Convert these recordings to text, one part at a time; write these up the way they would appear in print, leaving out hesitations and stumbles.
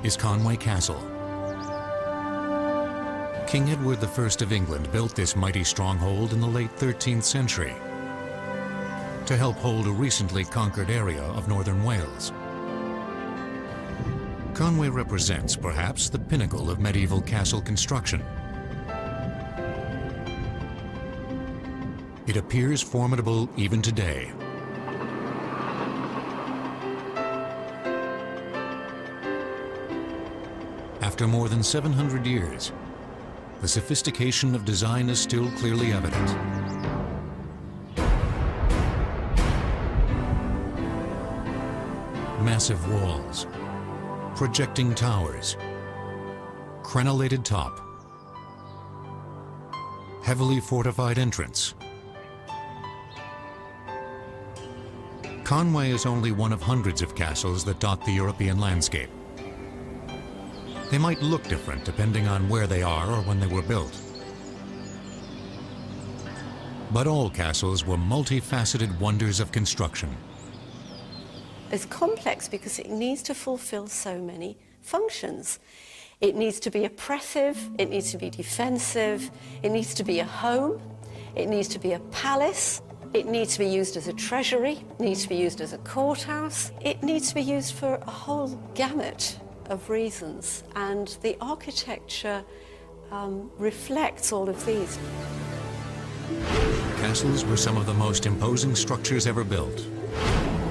is Conway Castle. King Edward I of England built this mighty stronghold in the late 13th century to help hold a recently conquered area of northern Wales. Conway represents perhaps the pinnacle of medieval castle construction. It appears formidable even today. After more than 700 years, the sophistication of design is still clearly evident. Massive walls, projecting towers, crenellated top, heavily fortified entrance. Conway is only one of hundreds of castles that dot the European landscape. They might look different depending on where they are or when they were built. But all castles were multifaceted wonders of construction. It's complex because it needs to fulfill so many functions. It needs to be oppressive, it needs to be defensive, it needs to be a home, it needs to be a palace, it needs to be used as a treasury, it needs to be used as a courthouse, it needs to be used for a whole gamut of reasons, and the architecture reflects all of these. Castles were some of the most imposing structures ever built,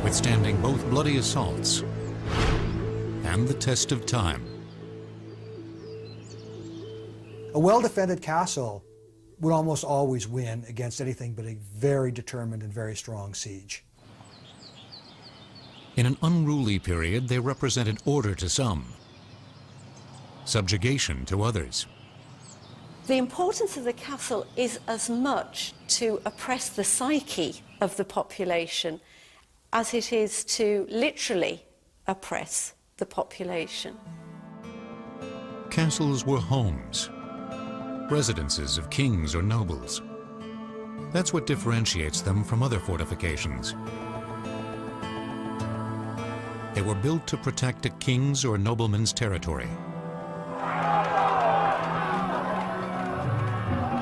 withstanding both bloody assaults and the test of time. A well-defended castle would almost always win against anything but a very determined and very strong siege. In an unruly period, they represented order to some, subjugation to others. The importance of the castle is as much to oppress the psyche of the population as it is to literally oppress the population. Castles were homes, residences of kings or nobles. That's what differentiates them from other fortifications. They were built to protect a king's or nobleman's territory.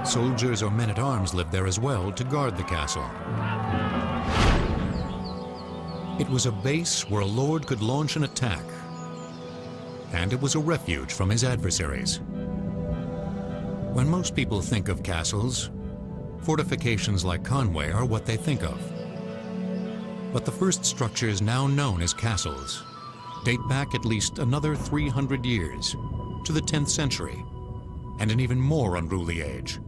Soldiers or men-at-arms lived there as well to guard the castle. It was a base where a lord could launch an attack, and it was a refuge from his adversaries. When most people think of castles, fortifications like Conway are what they think of. But the first structures now known as castles date back at least another 300 years to the 10th century and an even more unruly age.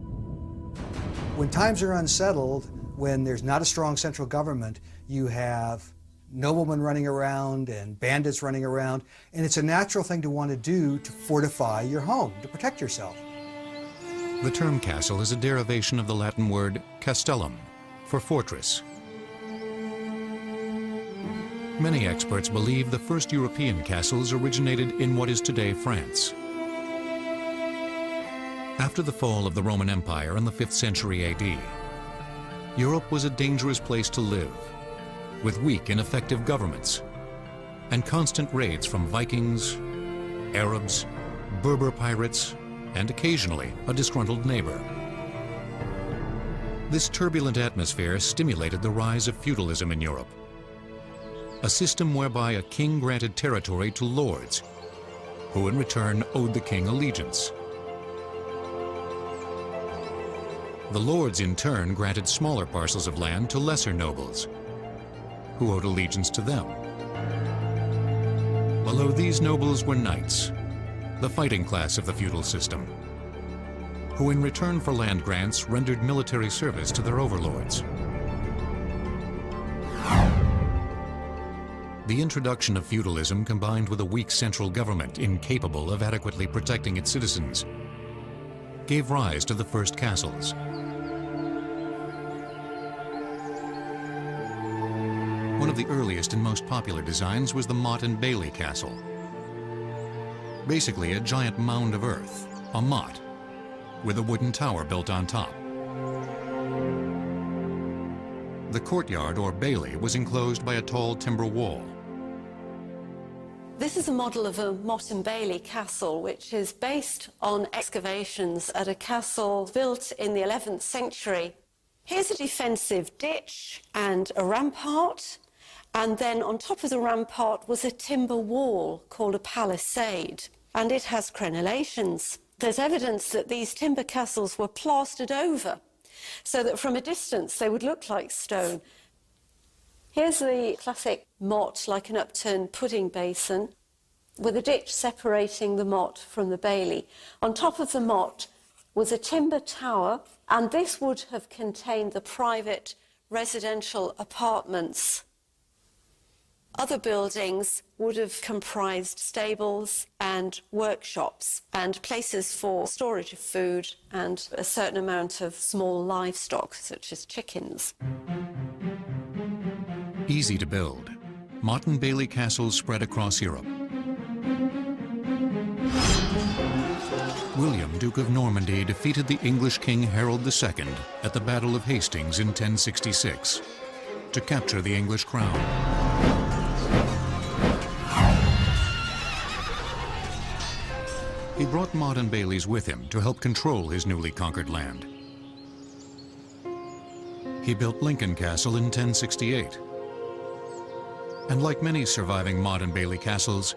When times are unsettled, when there's not a strong central government, you have noblemen running around and bandits running around, and it's a natural thing to want to do to fortify your home, to protect yourself. The term castle is a derivation of the Latin word castellum, for fortress. Many experts believe the first European castles originated in what is today France. After the fall of the Roman Empire in the 5th century AD, Europe was a dangerous place to live, with weak, ineffective governments, and constant raids from Vikings, Arabs, Berber pirates, and occasionally a disgruntled neighbor. This turbulent atmosphere stimulated the rise of feudalism in Europe, a system whereby a king granted territory to lords, who in return owed the king allegiance. The lords in turn granted smaller parcels of land to lesser nobles, who owed allegiance to them. Below these nobles were knights, the fighting class of the feudal system, who in return for land grants rendered military service to their overlords. The introduction of feudalism combined with a weak central government incapable of adequately protecting its citizens gave rise to the first castles. One of the earliest and most popular designs was the Motte and Bailey Castle. Basically a giant mound of earth, a motte, with a wooden tower built on top. The courtyard or bailey was enclosed by a tall timber wall. This is a model of a Motte and Bailey castle, which is based on excavations at a castle built in the 11th century. Here's a defensive ditch and a rampart, and then on top of the rampart was a timber wall called a palisade, and it has crenellations. There's evidence that these timber castles were plastered over, so that from a distance they would look like stone. Here's the classic motte, like an upturned pudding basin, with a ditch separating the motte from the bailey. On top of the motte was a timber tower, and this would have contained the private residential apartments. Other buildings would have comprised stables and workshops and places for storage of food and a certain amount of small livestock, such as chickens. Easy to build, Motte and Bailey castles spread across Europe. William, Duke of Normandy, defeated the English King Harold II at the Battle of Hastings in 1066 to capture the English crown. He brought Motte and Bailey's with him to help control his newly conquered land. He built Lincoln Castle in 1068. And like many surviving Motte and Bailey castles,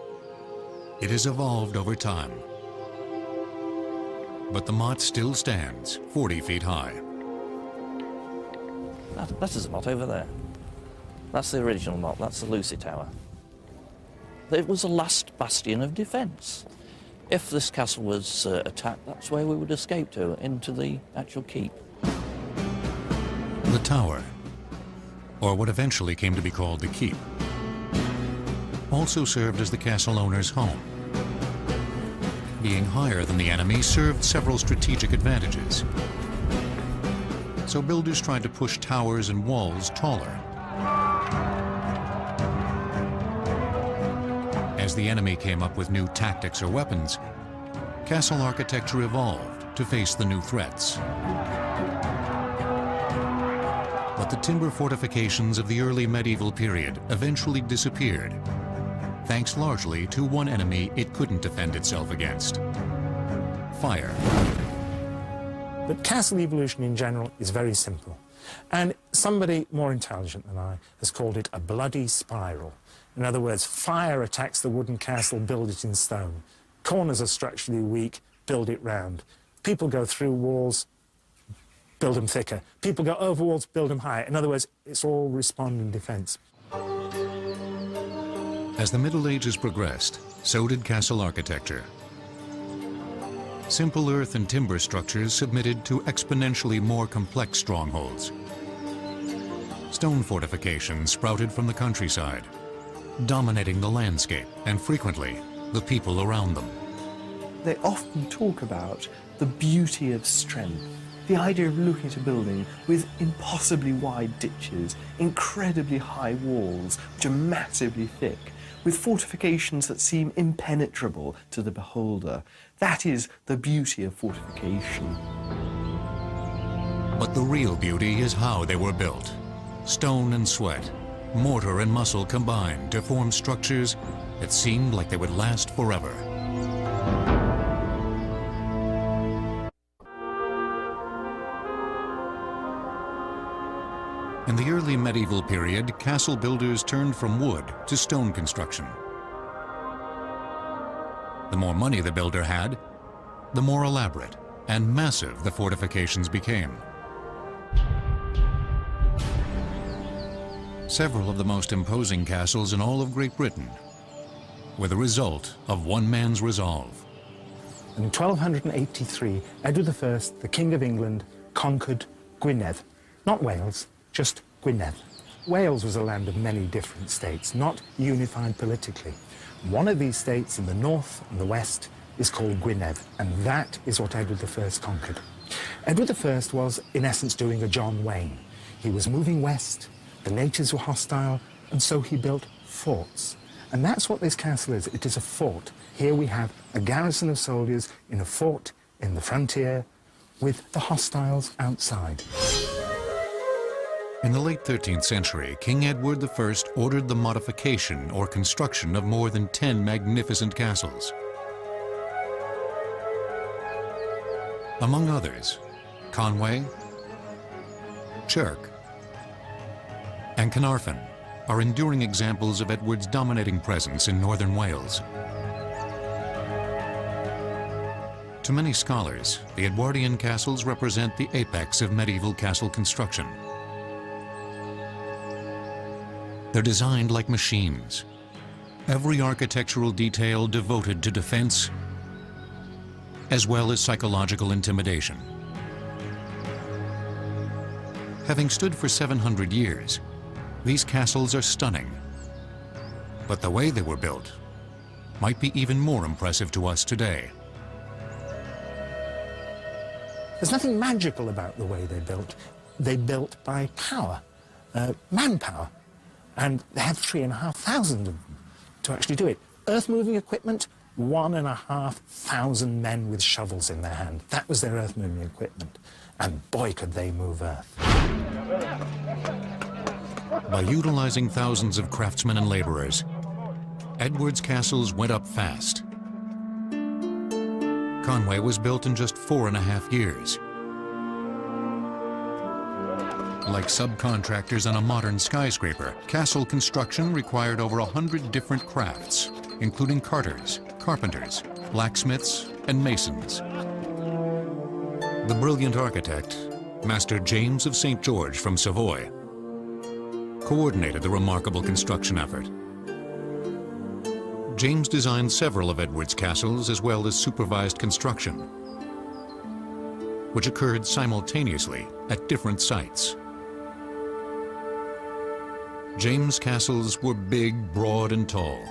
it has evolved over time. But the motte still stands 40 feet high. That is a motte over there. That's the original motte, that's the Lucy Tower. It was the last bastion of defence. If this castle was attacked, that's where we would escape to, into the actual keep. The tower, or what eventually came to be called the keep, also served as the castle owner's home. Being higher than the enemy served several strategic advantages. So builders tried to push towers and walls taller. As the enemy came up with new tactics or weapons, castle architecture evolved to face the new threats. But the timber fortifications of the early medieval period eventually disappeared, thanks largely to one enemy it couldn't defend itself against: fire. But castle evolution in general is very simple. And somebody more intelligent than I has called it a bloody spiral. In other words, fire attacks the wooden castle, build it in stone. Corners are structurally weak, build it round. People go through walls, build them thicker. People go over walls, build them higher. In other words, it's all respond and defence. As the Middle Ages progressed, so did castle architecture. Simple earth and timber structures submitted to exponentially more complex strongholds. Stone fortifications sprouted from the countryside, dominating the landscape and frequently the people around them. They often talk about the beauty of strength, the idea of looking at a building with impossibly wide ditches, incredibly high walls which are massively thick, with fortifications that seem impenetrable to the beholder. That is the beauty of fortification. But the real beauty is how they were built. Stone and sweat, mortar and muscle combined to form structures that seemed like they would last forever. In the early medieval period, castle builders turned from wood to stone construction. The more money the builder had, the more elaborate and massive the fortifications became. Several of the most imposing castles in all of Great Britain were the result of one man's resolve. In 1283, Edward I, the King of England, conquered Gwynedd. Not Wales, just Gwynedd. Wales was a land of many different states, not unified politically. One of these states in the north and the west is called Gwynedd, and that is what Edward I conquered. Edward I was, in essence, doing a John Wayne. He was moving west, the natives were hostile, and so he built forts. And that's what this castle is. It is a fort. Here we have a garrison of soldiers in a fort in the frontier with the hostiles outside. In the late 13th century, King Edward I ordered the modification or construction of more than 10 magnificent castles. Among others, Conway, Chirk, and Carnarvon are enduring examples of Edward's dominating presence in northern Wales. To many scholars, the Edwardian castles represent the apex of medieval castle construction. They're designed like machines, every architectural detail devoted to defense, as well as psychological intimidation. Having stood for 700 years, these castles are stunning. But the way they were built might be even more impressive to us today. There's nothing magical about the way they built. They built by power, manpower, and they had 3,500 of them to actually do it. Earth-moving equipment, 1,500 men with shovels in their hand. That was their earth-moving equipment. And boy, could they move earth. By utilizing thousands of craftsmen and laborers, Edward's castles went up fast. Conway was built in just 4.5 years. Like subcontractors on a modern skyscraper, castle construction required over 100 different crafts, including carters, carpenters, blacksmiths, and masons. The brilliant architect, Master James of St. George from Savoy, coordinated the remarkable construction effort. James designed several of Edward's castles as well as supervised construction, which occurred simultaneously at different sites. James' castles were big, broad, and tall.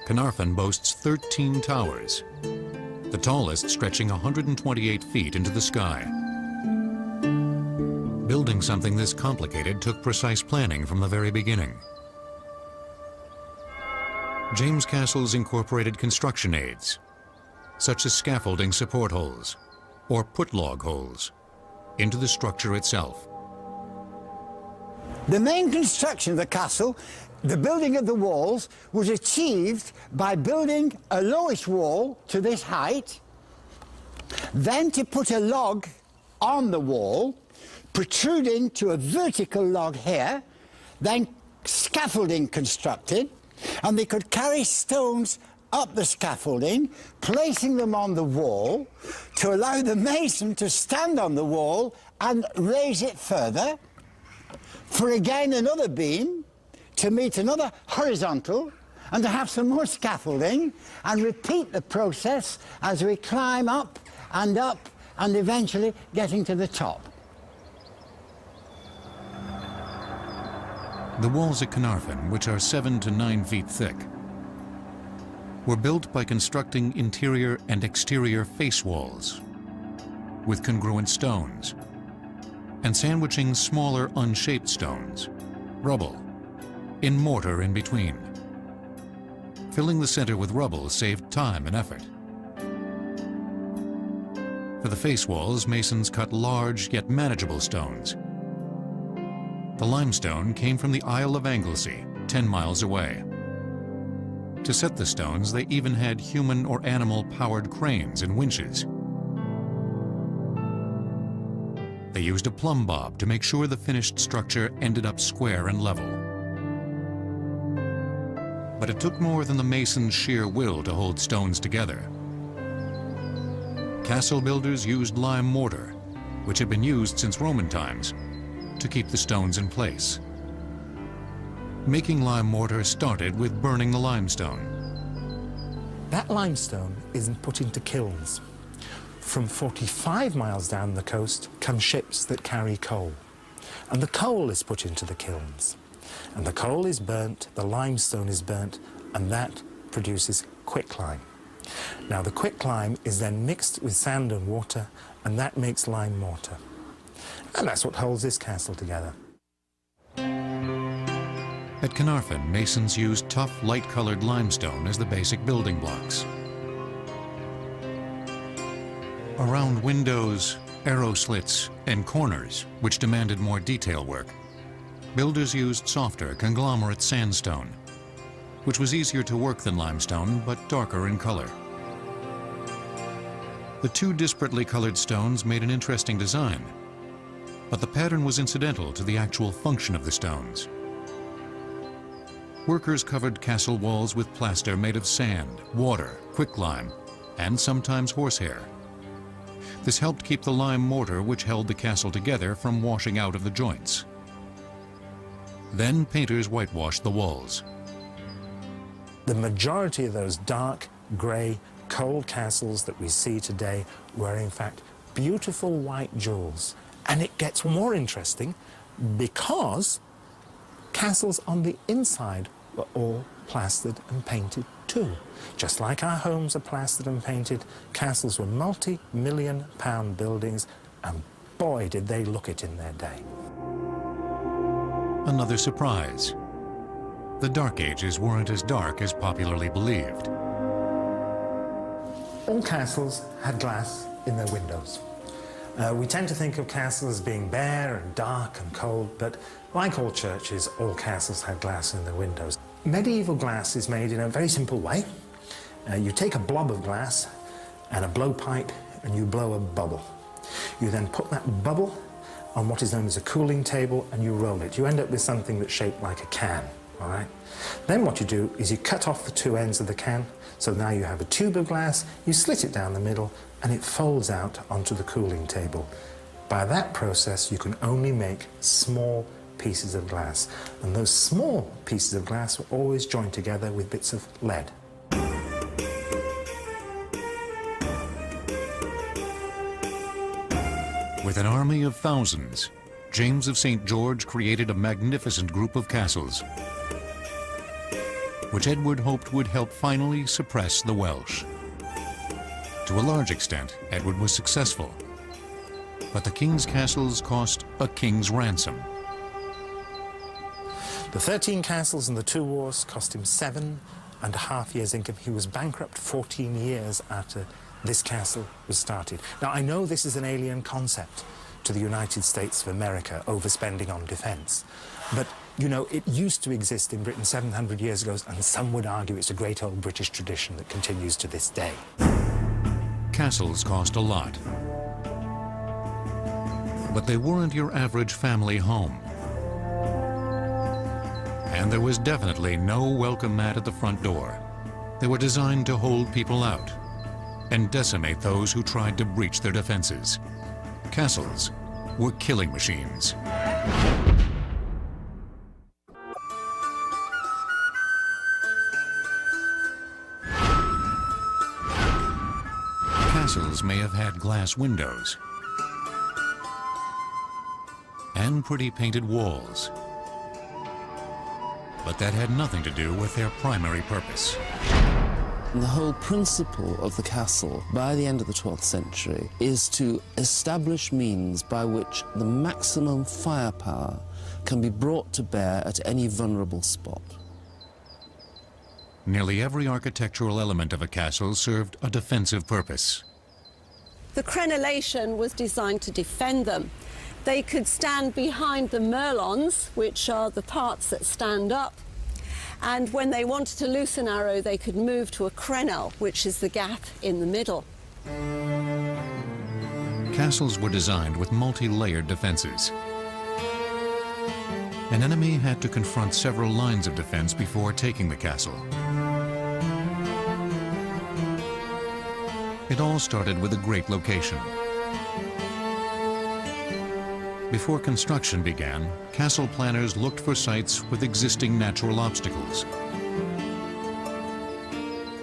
Carnarvon boasts 13 towers, the tallest stretching 128 feet into the sky. Building something this complicated took precise planning from the very beginning. James' castles incorporated construction aids, such as scaffolding support holes or put-log holes, into the structure itself. The main construction of the castle, the building of the walls, was achieved by building a lowish wall to this height, then to put a log on the wall, protruding to a vertical log here, then scaffolding constructed, and they could carry stones up the scaffolding, placing them on the wall to allow the mason to stand on the wall and raise it further, for again another beam to meet another horizontal, and to have some more scaffolding, and repeat the process as we climb up, and eventually getting to the top. The walls at Carnarvon, which are 7 to 9 feet thick, were built by constructing interior and exterior face walls with congruent stones and sandwiching smaller unshaped stones, rubble, in mortar in between. Filling the center with rubble saved time and effort. For the face walls, masons cut large yet manageable stones. The limestone came from the Isle of Anglesey, 10 miles away. To set the stones, they even had human or animal-powered cranes and winches. They used a plumb bob to make sure the finished structure ended up square and level. But it took more than the mason's sheer will to hold stones together. Castle builders used lime mortar, which had been used since Roman times, to keep the stones in place. Making lime mortar started with burning the limestone. That limestone isn't put into kilns. From 45 miles down the coast come ships that carry coal. And the coal is put into the kilns. And the coal is burnt, the limestone is burnt, and that produces quicklime. Now the quicklime is then mixed with sand and water, and that makes lime mortar. And that's what holds this castle together. At Carnarvon, masons used tough, light-colored limestone as the basic building blocks. Around windows, arrow slits, and corners, which demanded more detail work, builders used softer conglomerate sandstone, which was easier to work than limestone, but darker in color. The two disparately colored stones made an interesting design, but the pattern was incidental to the actual function of the stones. Workers covered castle walls with plaster made of sand, water, quicklime, and sometimes horsehair. This helped keep the lime mortar which held the castle together from washing out of the joints. Then painters whitewashed the walls. The majority of those dark, grey, cold castles that we see today were in fact beautiful white jewels. And it gets more interesting because castles on the inside were all plastered and painted too. Just like our homes are plastered and painted, castles were multi-million-pound buildings, and boy did they look it in their day. Another surprise. The Dark Ages weren't as dark as popularly believed. All castles had glass in their windows. We tend to think of castles as being bare and dark and cold, but like all churches, all castles had glass in their windows. Medieval glass is made in a very simple way. You take a blob of glass and a blowpipe and you blow a bubble. You then put that bubble on what is known as a cooling table and you roll it. You end up with something that's shaped like a can, all right? Then what you do is you cut off the two ends of the can, so now you have a tube of glass, you slit it down the middle, and it folds out onto the cooling table. By that process, you can only make small pieces of glass, and those small pieces of glass were always joined together with bits of lead. With an army of thousands, James of St. George created a magnificent group of castles, which Edward hoped would help finally suppress the Welsh. To a large extent, Edward was successful, but the king's castles cost a king's ransom. The 13 castles and the 2 wars cost him 7.5 years' income. He was bankrupt 14 years after this castle was started. Now, I know this is an alien concept to the United States of America, overspending on defense. But, you know, it used to exist in Britain 700 years ago, and some would argue it's a great old British tradition that continues to this day. Castles cost a lot, but they weren't your average family home. And there was definitely no welcome mat at the front door. They were designed to hold people out and decimate those who tried to breach their defenses. Castles were killing machines. Castles may have had glass windows and pretty painted walls, but that had nothing to do with their primary purpose. The whole principle of the castle, by the end of the 12th century, is to establish means by which the maximum firepower can be brought to bear at any vulnerable spot. Nearly every architectural element of a castle served a defensive purpose. The crenellation was designed to defend them. They could stand behind the merlons, which are the parts that stand up, and when they wanted to loose an arrow, they could move to a crenelle, which is the gap in the middle. Castles were designed with multi-layered defenses. An enemy had to confront several lines of defense before taking the castle. It all started with a great location. Before construction began, castle planners looked for sites with existing natural obstacles.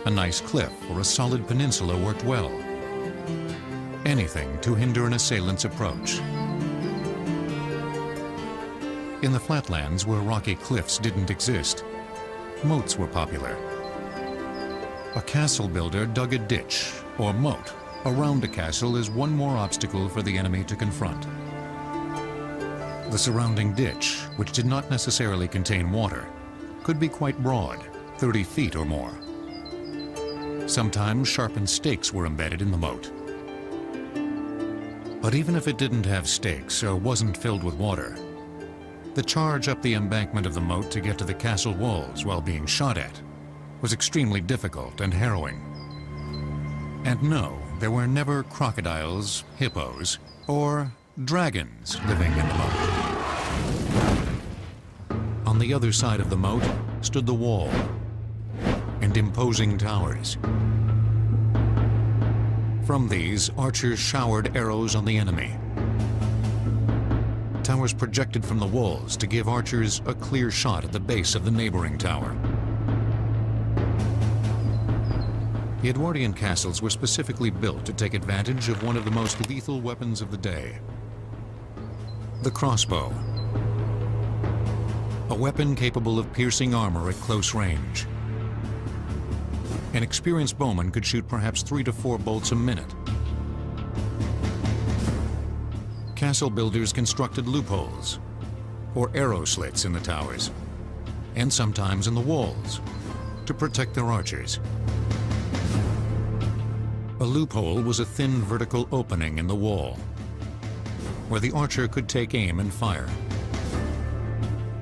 A nice cliff or a solid peninsula worked well. Anything to hinder an assailant's approach. In the flatlands where rocky cliffs didn't exist, moats were popular. A castle builder dug a ditch, or moat, around a castle as one more obstacle for the enemy to confront. The surrounding ditch, which did not necessarily contain water, could be quite broad, 30 feet or more. Sometimes sharpened stakes were embedded in the moat. But even if it didn't have stakes or wasn't filled with water, the charge up the embankment of the moat to get to the castle walls while being shot at was extremely difficult and harrowing. And no, there were never crocodiles, hippos, or dragons living in the moat. On the other side of the moat stood the wall and imposing towers. From these, archers showered arrows on the enemy. Towers projected from the walls to give archers a clear shot at the base of the neighboring tower. The Edwardian castles were specifically built to take advantage of one of the most lethal weapons of the day, the crossbow. A weapon capable of piercing armor at close range. An experienced bowman could shoot perhaps 3 to 4 bolts a minute. Castle builders constructed loopholes or arrow slits in the towers, and sometimes in the walls, to protect their archers. A loophole was a thin vertical opening in the wall, where the archer could take aim and fire.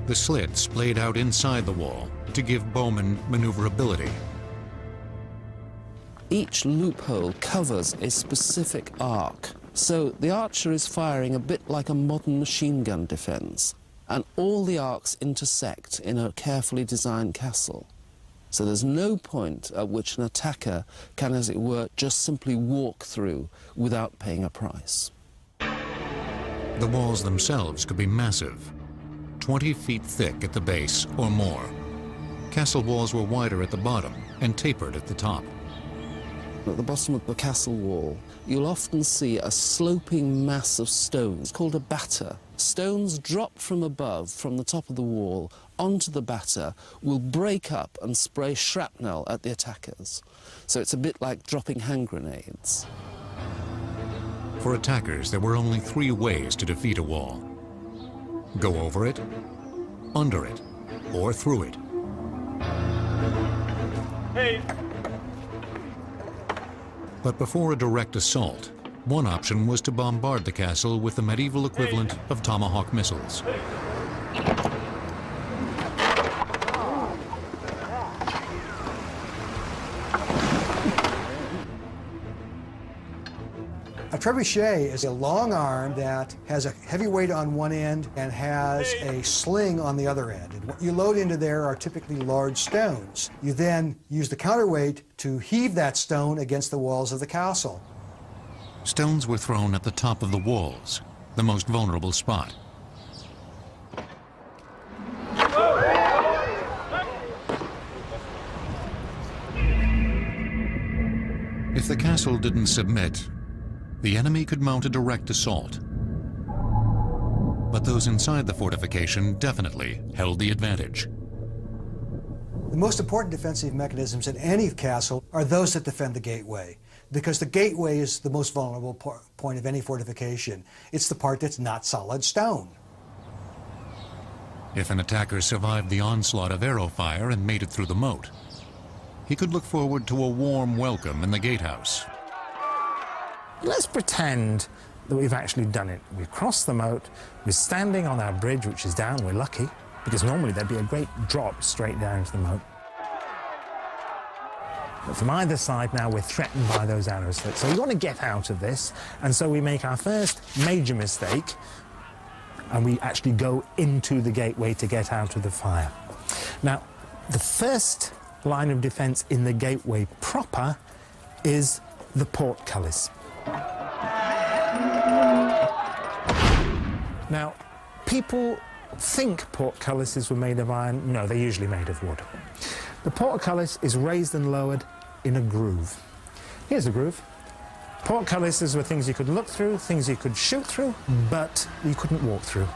The slit splayed out inside the wall to give bowmen maneuverability. Each loophole covers a specific arc, so the archer is firing a bit like a modern machine gun defense, and all the arcs intersect in a carefully designed castle. So there's no point at which an attacker can, as it were, just simply walk through without paying a price. The walls themselves could be massive, 20 feet thick at the base or more. Castle walls were wider at the bottom and tapered at the top. At the bottom of the castle wall, you'll often see a sloping mass of stones called a batter. Stones dropped from above, from the top of the wall, onto the batter, will break up and spray shrapnel at the attackers. So it's a bit like dropping hand grenades. For attackers, there were only 3 ways to defeat a wall. Go over it, under it, or through it. Hey. But before a direct assault, one option was to bombard the castle with the medieval equivalent of Tomahawk missiles. A trebuchet is a long arm that has a heavy weight on one end and has a sling on the other end. And what you load into there are typically large stones. You then use the counterweight to heave that stone against the walls of the castle. Stones were thrown at the top of the walls, the most vulnerable spot. If the castle didn't submit, the enemy could mount a direct assault. But those inside the fortification definitely held the advantage. The most important defensive mechanisms in any castle are those that defend the gateway, because the gateway is the most vulnerable point of any fortification. It's the part that's not solid stone. If an attacker survived the onslaught of arrow fire and made it through the moat, he could look forward to a warm welcome in the gatehouse. Let's pretend that we've actually done it. We've crossed the moat, we're standing on our bridge, which is down, we're lucky, because normally there'd be a great drop straight down to the moat. But from either side now, we're threatened by those arrow slits. So we want to get out of this, and so we make our first major mistake, and we actually go into the gateway to get out of the fire. Now, the first line of defense in the gateway proper is the portcullis. Now, people think portcullises were made of iron. No, they're usually made of wood. The portcullis is raised and lowered in a groove. Here's a groove. Portcullises were things you could look through, things you could shoot through, but you couldn't walk through.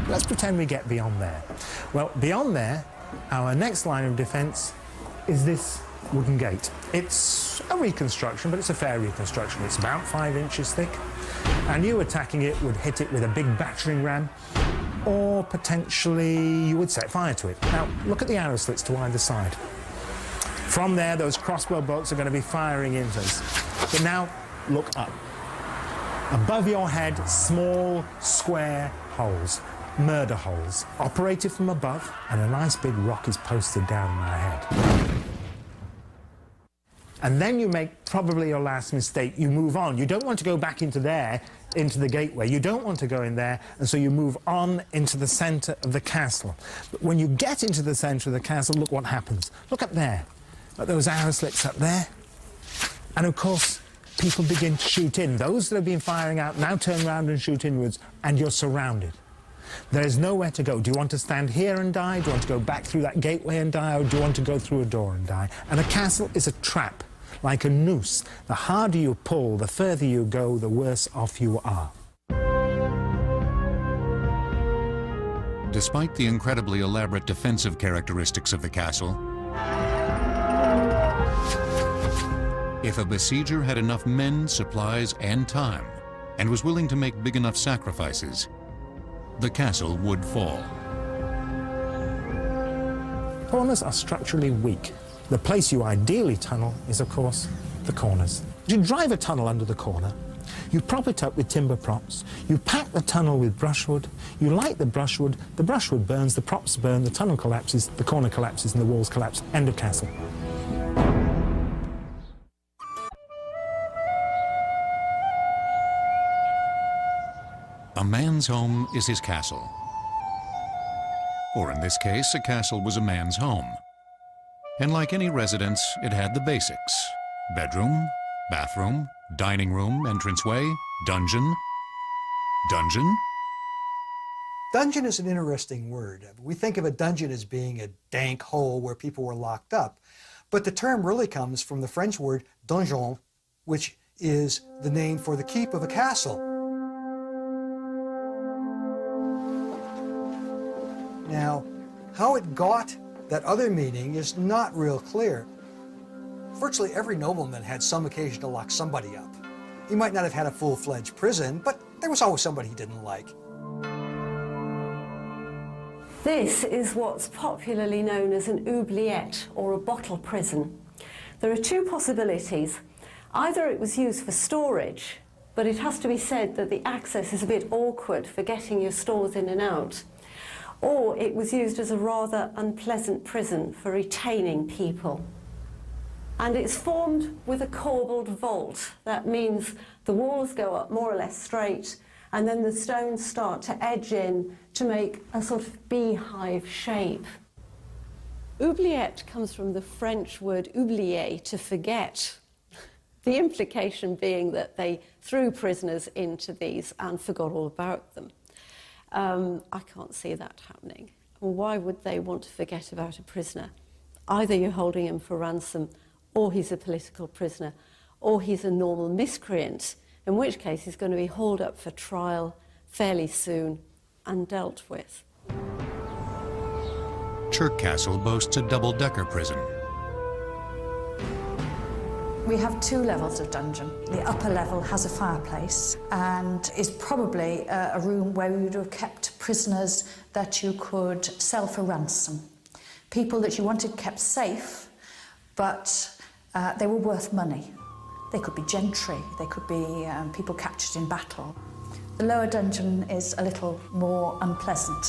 Let's pretend we get beyond there. Well, beyond there, our next line of defense is this wooden gate. It's a reconstruction, but it's a fair reconstruction. It's about 5 inches thick, and you attacking it would hit it with a big battering ram, or potentially you would set fire to it. Now, look at the arrow slits to either side. From there, those crossbow bolts are going to be firing into us. But now, look up. Above your head, small, square holes, murder holes, operated from above, and a nice big rock is posted down on my head. And then you make probably your last mistake. You move on. You don't want to go back into there, into the gateway. You don't want to go in there, and so you move on into the centre of the castle. But when you get into the centre of the castle, look what happens. Look up there, at those arrow slits up there. And of course, people begin to shoot in. Those that have been firing out now turn around and shoot inwards, and you're surrounded. There is nowhere to go. Do you want to stand here and die? Do you want to go back through that gateway and die? Or do you want to go through a door and die? And a castle is a trap, like a noose. The harder you pull, the further you go, the worse off you are. Despite the incredibly elaborate defensive characteristics of the castle, if a besieger had enough men, supplies, and time, and was willing to make big enough sacrifices, the castle would fall. Corners are structurally weak. The place you ideally tunnel is, of course, the corners. You drive a tunnel under the corner, you prop it up with timber props, you pack the tunnel with brushwood, you light the brushwood burns, the props burn, the tunnel collapses, the corner collapses, and the walls collapse. End of castle. A man's home is his castle. Or in this case, a castle was a man's home. And like any residence, it had the basics: bedroom, bathroom, dining room, entranceway, dungeon. Dungeon? Dungeon is an interesting word. We think of a dungeon as being a dank hole where people were locked up. But the term really comes from the French word donjon, which is the name for the keep of a castle. Now, how it got that other meaning is not real clear. Virtually every nobleman had some occasion to lock somebody up. He might not have had a full-fledged prison, but there was always somebody he didn't like. This is what's popularly known as an oubliette, or a bottle prison. There are two possibilities. Either it was used for storage, but it has to be said that the access is a bit awkward for getting your stores in and out. Or it was used as a rather unpleasant prison for retaining people. And it's formed with a corbelled vault. That means the walls go up more or less straight, and then the stones start to edge in to make a sort of beehive shape. Oubliette comes from the French word oublier, to forget. The implication being that they threw prisoners into these and forgot all about them. I can't see that happening. Well, why would they want to forget about a prisoner? Either you're holding him for ransom, or he's a political prisoner, or he's a normal miscreant, in which case he's going to be hauled up for trial fairly soon and dealt with. Chirk Castle boasts a double-decker prison. We have two levels of dungeon. The upper level has a fireplace and is probably a room where we would have kept prisoners that you could sell for ransom. People that you wanted kept safe, but they were worth money. They could be gentry, they could be people captured in battle. The lower dungeon is a little more unpleasant.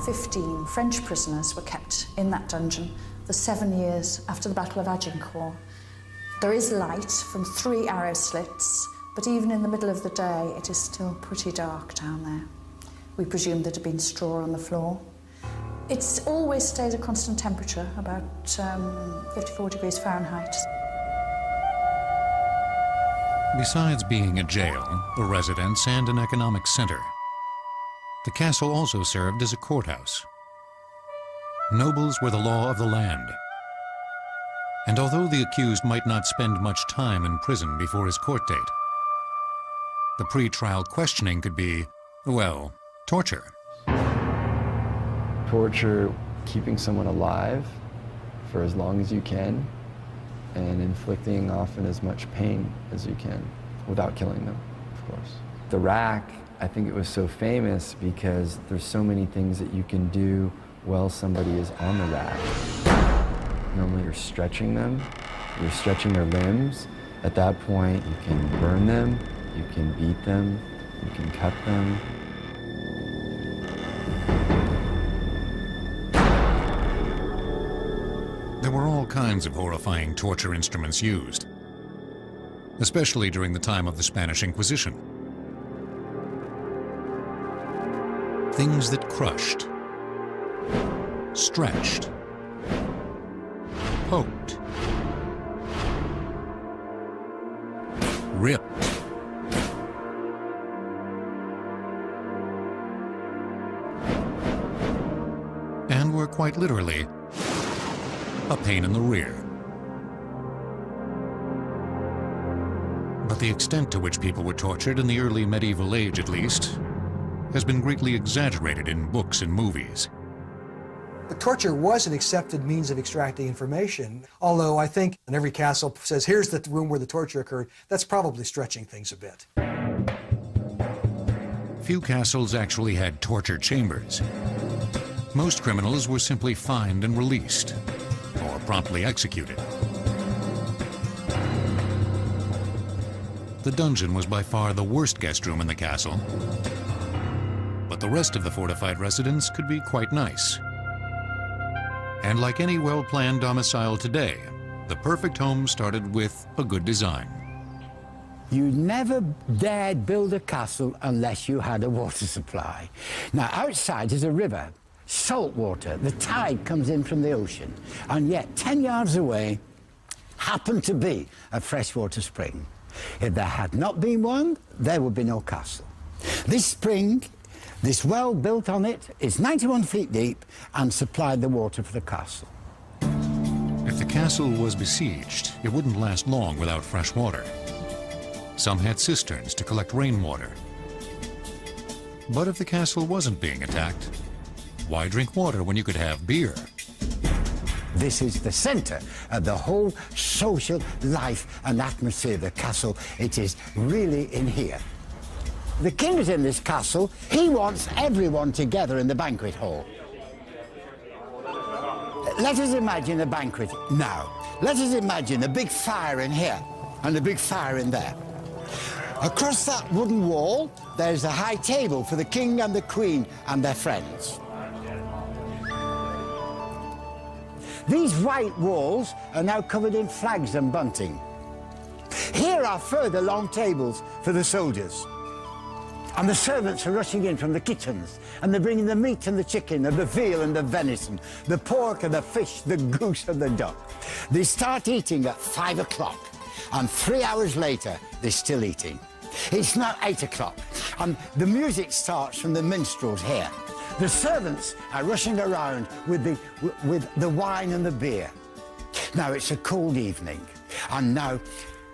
15 French prisoners were kept in that dungeon for 7 years after the Battle of Agincourt. There is light from 3 arrow slits, but even in the middle of the day, it is still pretty dark down there. We presume there had been straw on the floor. It's always stayed a constant temperature, about 54 degrees Fahrenheit. Besides being a jail, a residence, and an economic center, the castle also served as a courthouse. Nobles were the law of the land. And although the accused might not spend much time in prison before his court date, the pre-trial questioning could be, well, torture. Torture, keeping someone alive for as long as you can, and inflicting often as much pain as you can, without killing them, of course. The rack, I think it was so famous because there's so many things that you can do while somebody is on the rack. Normally you're stretching them, you're stretching their limbs, At that point, you can burn them, you can beat them, you can cut them. There were all kinds of horrifying torture instruments used, especially during the time of the Spanish Inquisition. Things that crushed, stretched, poked, ripped, and were quite literally a pain in the rear. But the extent to which people were tortured in the early medieval age, at least, has been greatly exaggerated in books and movies. But torture was an accepted means of extracting information, although I think in every castle says, here's the room where the torture occurred. That's probably stretching things a bit. Few castles actually had torture chambers. Most criminals were simply fined and released, or promptly executed. The dungeon was by far the worst guest room in the castle, but the rest of the fortified residence could be quite nice. And like any well-planned domicile today, the perfect home started with a good design. You never dared build a castle unless you had a water supply. Now, outside is a river, salt water. The tide comes in from the ocean. And yet, 10 yards away, happened to be a freshwater spring. If there had not been one, there would be no castle. This spring, this well built on it, is 91 feet deep and supplied the water for the castle. If the castle was besieged, it wouldn't last long without fresh water. Some had cisterns to collect rainwater. But if the castle wasn't being attacked, why drink water when you could have beer? This is the center of the whole social life and atmosphere of the castle. It is really in here. The king is in this castle. He wants everyone together in the banquet hall. Let us imagine a banquet now. Let us imagine a big fire in here and a big fire in there. Across that wooden wall, there's a high table for the king and the queen and their friends. These white walls are now covered in flags and bunting. Here are further long tables for the soldiers. And the servants are rushing in from the kitchens, and they're bringing the meat and the chicken and the veal and the venison, the pork and the fish, the goose and the duck. They start eating at 5 o'clock, and 3 hours later, they're still eating. It's now 8 o'clock, and the music starts from the minstrels here. The servants are rushing around with the wine and the beer. Now, it's a cold evening, and now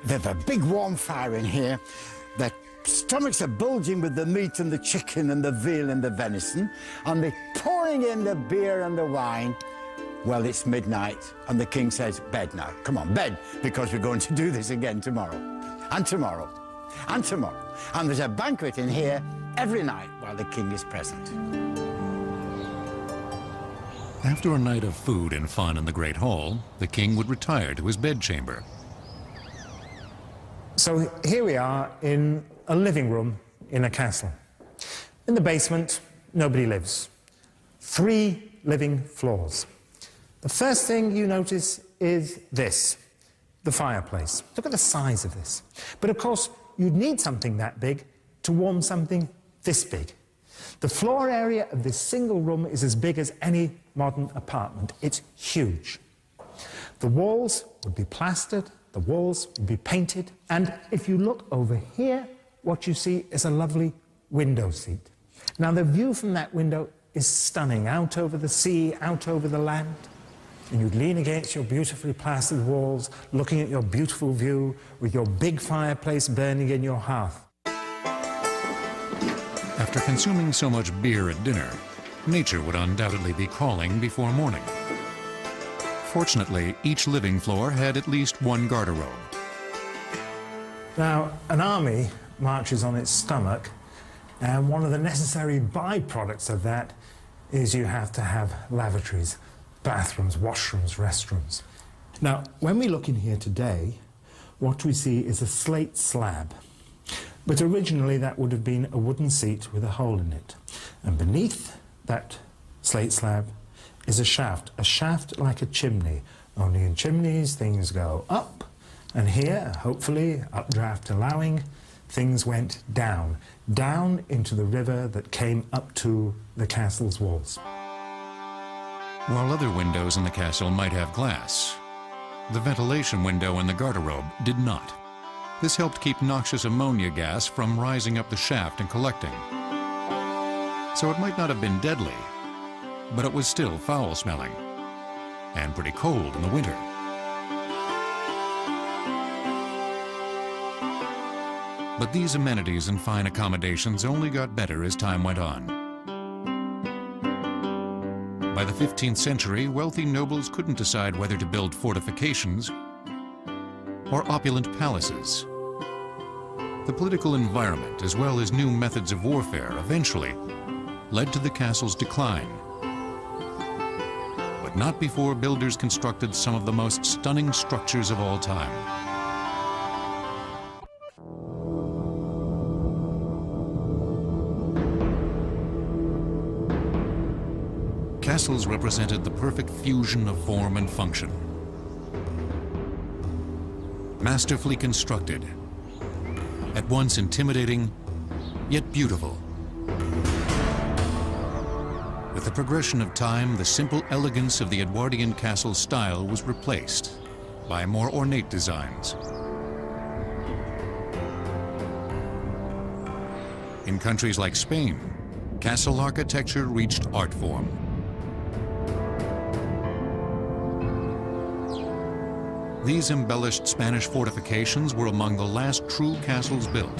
there's a big warm fire in here. Their stomachs are bulging with the meat and the chicken and the veal and the venison, and they're pouring in the beer and the wine. Well, it's midnight, and the king says, bed now. Come on, bed, because we're going to do this again tomorrow, and tomorrow, and tomorrow. And there's a banquet in here every night while the king is present. After a night of food and fun in the Great Hall, the king would retire to his bedchamber. So here we are in a living room in a castle. In the basement, nobody lives. 3 living floors. The first thing you notice is this, the fireplace. Look at the size of this. But of course, you'd need something that big to warm something this big. The floor area of this single room is as big as any modern apartment. It's huge. The walls would be plastered, the walls would be painted, and if you look over here, what you see is a lovely window seat. Now, the view from that window is stunning, out over the sea, out over the land. And you'd lean against your beautifully plastered walls, looking at your beautiful view with your big fireplace burning in your hearth. After consuming so much beer at dinner, nature would undoubtedly be calling before morning. Fortunately, each living floor had at least one garderobe. Now, an army marches on its stomach, and one of the necessary byproducts of that is you have to have lavatories, bathrooms, washrooms, restrooms. Now, when we look in here today, what we see is a slate slab. But originally that would have been a wooden seat with a hole in it. And beneath that slate slab is a shaft like a chimney. Only in chimneys things go up, and here, hopefully, updraft allowing, things went down into the river that came up to the castle's walls. While other windows in the castle might have glass, the ventilation window in the garderobe did not. This helped keep noxious ammonia gas from rising up the shaft and collecting. So it might not have been deadly, but it was still foul-smelling and pretty cold in the winter. But these amenities and fine accommodations only got better as time went on. By the 15th century, wealthy nobles couldn't decide whether to build fortifications or opulent palaces. The political environment, as well as new methods of warfare, eventually led to the castle's decline. But not before builders constructed some of the most stunning structures of all time. Castles represented the perfect fusion of form and function. Masterfully constructed, at once intimidating, yet beautiful. With the progression of time, the simple elegance of the Edwardian castle style was replaced by more ornate designs. In countries like Spain, castle architecture reached art form. These embellished Spanish fortifications were among the last true castles built.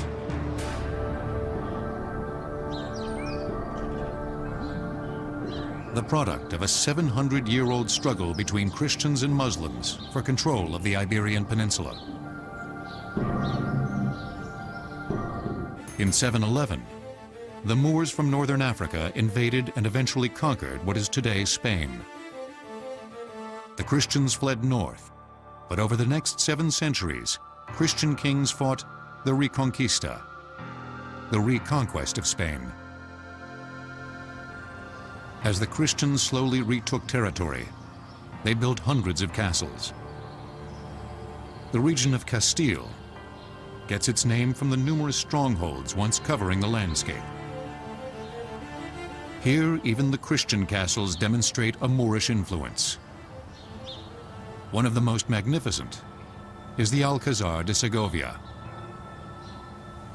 The product of a 700-year-old struggle between Christians and Muslims for control of the Iberian Peninsula. In 711, the Moors from northern Africa invaded and eventually conquered what is today Spain. The Christians fled north. But over the next 7 centuries, Christian kings fought the Reconquista, the reconquest of Spain. As the Christians slowly retook territory, they built hundreds of castles. The region of Castile gets its name from the numerous strongholds once covering the landscape. Here, even the Christian castles demonstrate a Moorish influence. One of the most magnificent is the Alcazar de Segovia.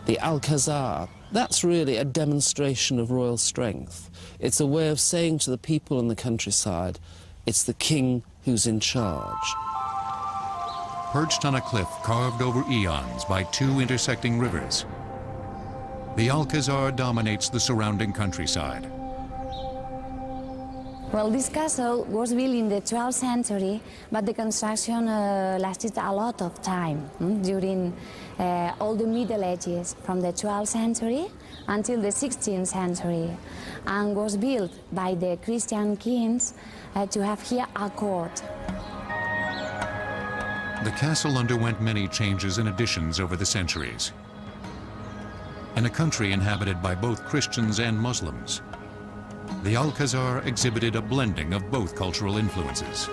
The Alcazar, that's really a demonstration of royal strength. It's a way of saying to the people in the countryside, it's the king who's in charge. Perched on a cliff carved over eons by 2 intersecting rivers, the Alcazar dominates the surrounding countryside. Well, this castle was built in the 12th century, but the construction lasted a lot of time during all the Middle Ages, from the 12th century until the 16th century, and was built by the Christian kings to have here a court. The castle underwent many changes and additions over the centuries. In a country inhabited by both Christians and Muslims, the Alcazar exhibited a blending of both cultural influences.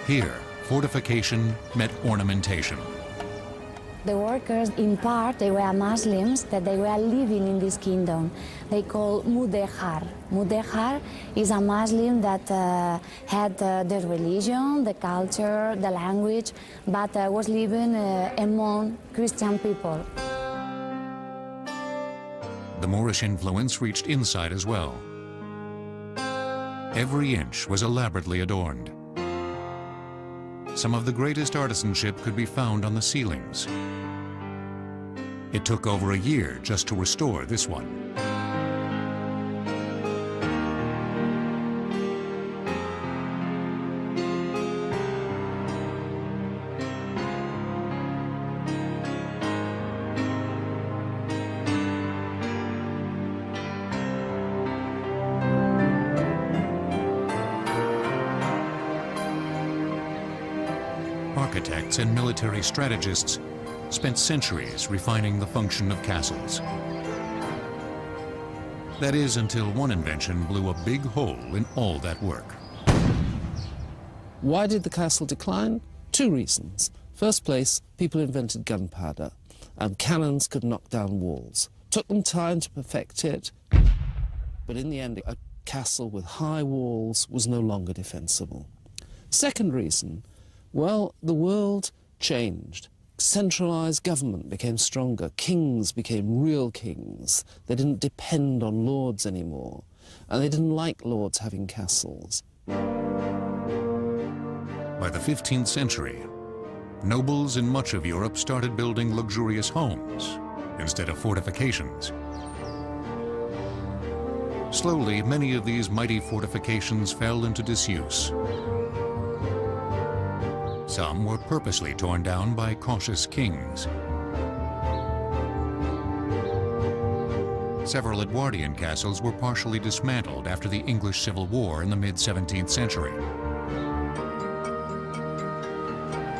Here, fortification met ornamentation. The workers, in part, they were Muslims that they were living in this kingdom. They call Mudéjar. Mudéjar is a Muslim that had the religion, the culture, the language, but was living among Christian people. The Moorish influence reached inside as well. Every inch was elaborately adorned. Some of the greatest artisanship could be found on the ceilings. It took over a year just to restore this one. architects and military strategists spent centuries refining the function of castles. That is, until one invention blew a big hole in all that work. Why did the castle decline? 2 reasons. First place, people invented gunpowder, and cannons could knock down walls. Took them time to perfect it, but in the end, a castle with high walls was no longer defensible. Second reason, well, the world changed. Centralized government became stronger. Kings became real kings. They didn't depend on lords anymore, and they didn't like lords having castles. By the 15th century, nobles in much of Europe started building luxurious homes instead of fortifications. Slowly, many of these mighty fortifications fell into disuse. Some were purposely torn down by cautious kings. Several Edwardian castles were partially dismantled after the English Civil War in the mid-17th century.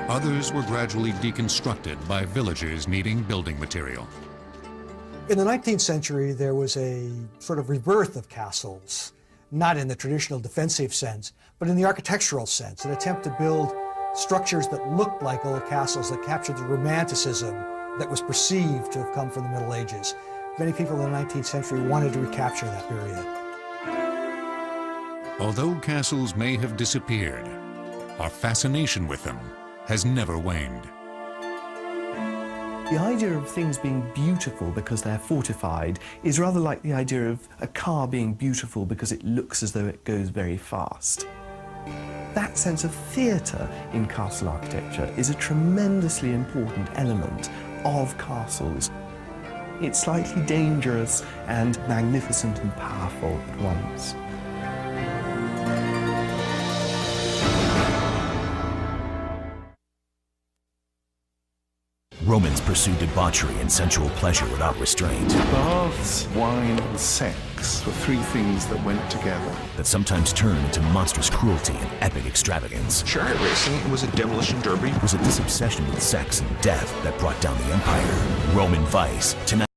Others were gradually deconstructed by villagers needing building material. In the 19th century, there was a sort of rebirth of castles, not in the traditional defensive sense, but in the architectural sense, an attempt to build structures that looked like old castles, that captured the romanticism that was perceived to have come from the Middle Ages. Many people in the 19th century wanted to recapture that period. Although castles may have disappeared, our fascination with them has never waned. The idea of things being beautiful because they're fortified is rather like the idea of a car being beautiful because it looks as though it goes very fast. That sense of theatre in castle architecture is a tremendously important element of castles. It's slightly dangerous and magnificent and powerful at once. Romans pursued debauchery and sensual pleasure without restraint. Baths, wine, and sex were 3 things that went together. That sometimes turned into monstrous cruelty and epic extravagance. Chariot racing was a demolition derby. It was this obsession with sex and death that brought down the empire. Roman Vice, tonight.